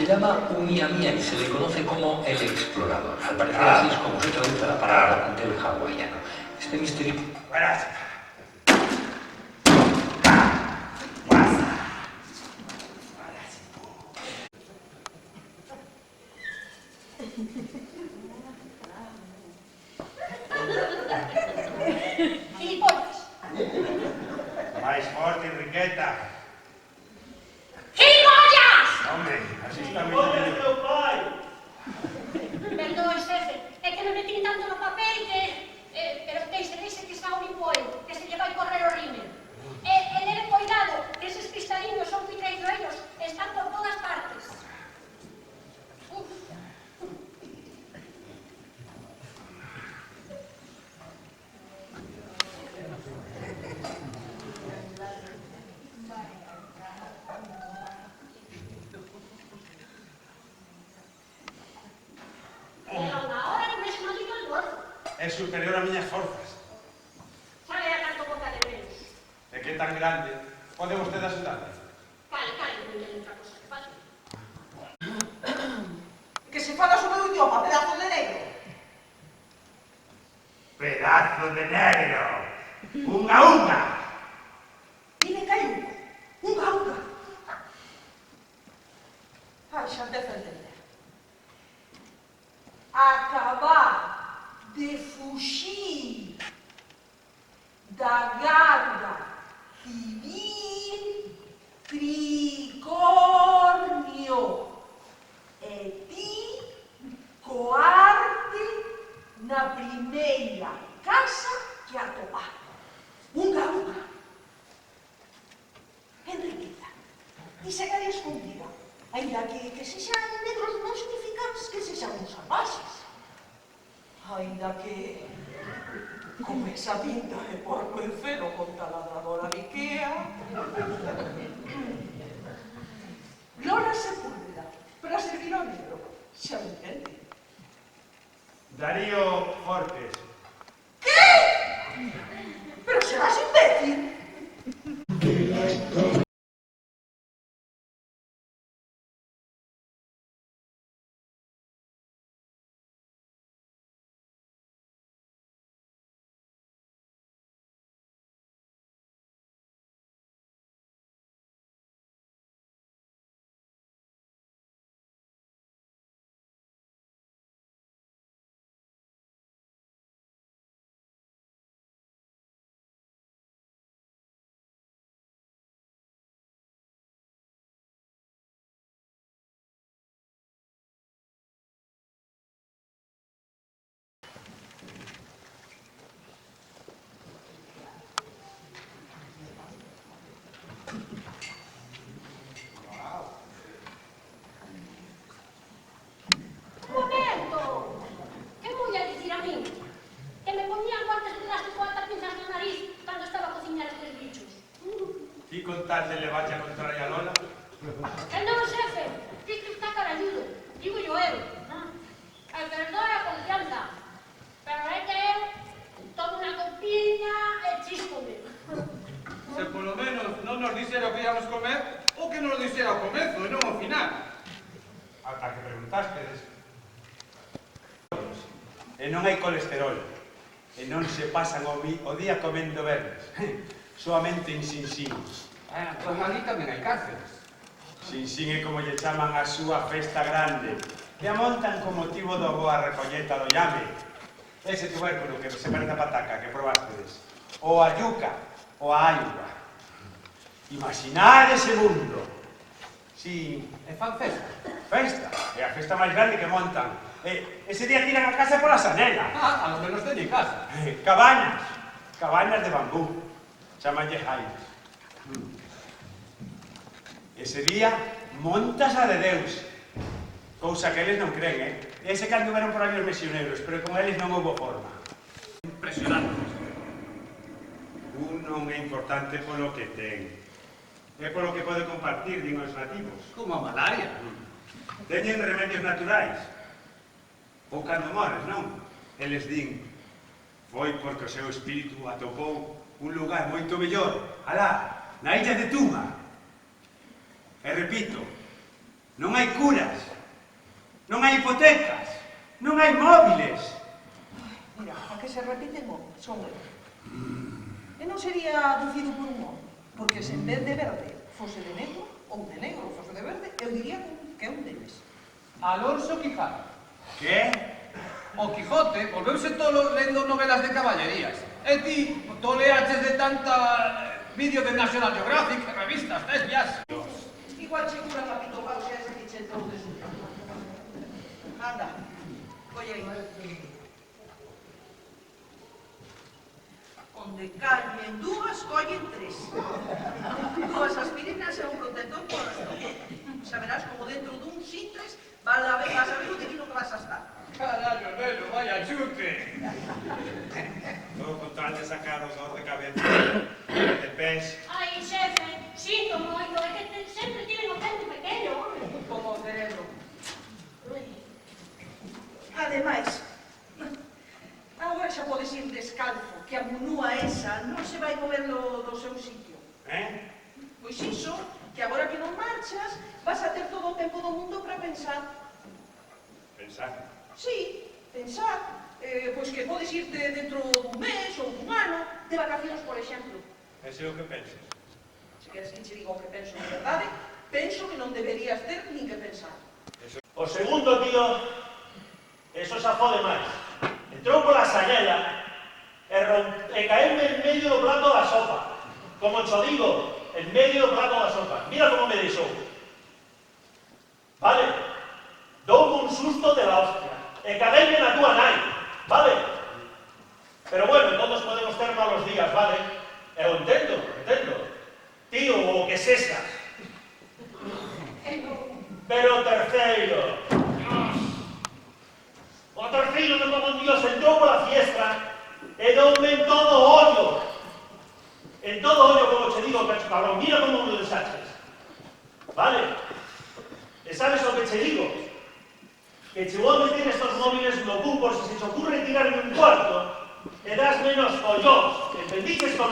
Se llama Umiami, se le conoce como el explorador. Al parecer así es como se traduce la palabra del hawaiano. Este misterio... Gilipollas. Máis forte, Enriqueta. Gilipollas! Home, así está moi bien. Perdón, xefe, é que me metí tanto no papel que... pero deixe que está un limpo que se lle vai correr o rímel. E leve cuidado, que eses cristalinos son moi traizoeiros, están por todas partes. Uf. É superior a miñas forzas. Sabe a canto boca de menos. É que é tan grande. Pode vostede axudarme? Cale, non hai outra cosa que facer. Que se fala sobre o idioma, pedazo de negro. Pedazo de negro. Unga, unga. Dime que hai unga, unga. Ai, xa empezo a entender. Acabar de fuxir da Garda Civil Tricornio e ti coarte na primeira casa que atopar. Unga, unga. Enriqueza. E se quede escondida. Ainda que sexan negros non significan que sexan uns salvaxes. Ainda que... con esa pinta de porco en cero con taladradora de Ikea... Lola Sepúlveda, para servir ao negro. Xa me entende. Darío Fortes. ¿Qué? Pero serás imbécil. con tal de levarlle a contraria a Lola? Non, xefe, isto está caralludo, digo yo eu. E perdoe a confianza, pero é que eu tomo unha copiña e chíscome. Se polo menos non nos dixera o que íamos comer, o que nos dixera ao comezo e non ao final. Ata que preguntastedes. E non hai colesterol. E non se pasan o día comendo verdes. Soamente en Sinxín. Pois ali tamén hai cárceles. Sinxín é como lle chaman a súa festa grande, que a montan con motivo do boa recolleta do llame. Ese tubérculo que se parece a pataca que probastedes. O a yuca, o a ayuga. Imaginad ese mundo. Si... E fan festa. Festa? É a festa máis grande que montan. Ese día tiran a casa pola sanela. A lo menos teñen casa. Cabañas. Cabañas de bambú. Chamanlle jainas. Ese día montas a de Deus. Cousa que eles non creen, Ese que anduveron por aí os misioneiros, pero con eles non houve forma. Impresionante. Un non é importante polo que ten. É polo que pode compartir, din os nativos. Como a malaria. Teñen remedios naturais. Ou cando mores, non? Eles din, foi porque o seu espírito atopou un lugar moito mellor, alá, na illa de Tuma. E repito, Non hai curas, non hai hipotecas, non hai móviles. Mira, a que se repiten son eu. E non sería ducido por un home, porque se en vez de verde fose de negro, ou de negro fose de verde, eu diría que é un deles. Alonso Quijano. Que? O Quijote volveuse tolo lendo novelas de caballerías. E ti toleaches de tanta vídeo de National Geographic e revistas tellas. Igual che cura papito pau se ese que che entrou de suyo. Anda, colle aí. Onde callen dúas, collen tres. Dúas aspirinas e un protector por estómago. Xa verás como dentro dun sintres vas a ver o divino que vas a estar. Carallo, velo, vaya chute. Todo con tal de sacar os dor de cabeza, de pés. Ai, xefe, sinto moito, é que sempre tiven o tempo pequeno, home. Como o cerebro. Ademais, agora xa podes ir descalzo, que a munúa esa non se vai mover do seu sitio. Pois iso, que agora que non marchas, vas a ter todo o tempo do mundo para pensar. Pensar. Sí, pensar. Pois que podes irte dentro dun mes ou dun ano, de vacacións, por exemplo. Ese é o que pensas. Se queres que che diga o que penso de verdade, penso que non deberías ter nin que pensar. O segundo tío, eso xa fode máis. Entrou pola sañela e caerme en medio do plato da sopa. Como xo digo, en medio do plato da sopa. Mira como me deixou. Vale? Doume un susto de la hostia. E caerme na túa nai. Vale? Pero bueno, todos podemos ter malos días, vale? Eu entendo. Tío, o que sexas. Pero o terceiro de como Dios entrou pola fiestra e doume en todo o ollo. En todo o ollo, como che digo, pecho cabrón, mira como me lo desaches. Vale? E sabes o que che digo? Que che vou meter estos móviles no cu por si se te ocurre tirarme un cuarto e das menos collóns. Entendiches con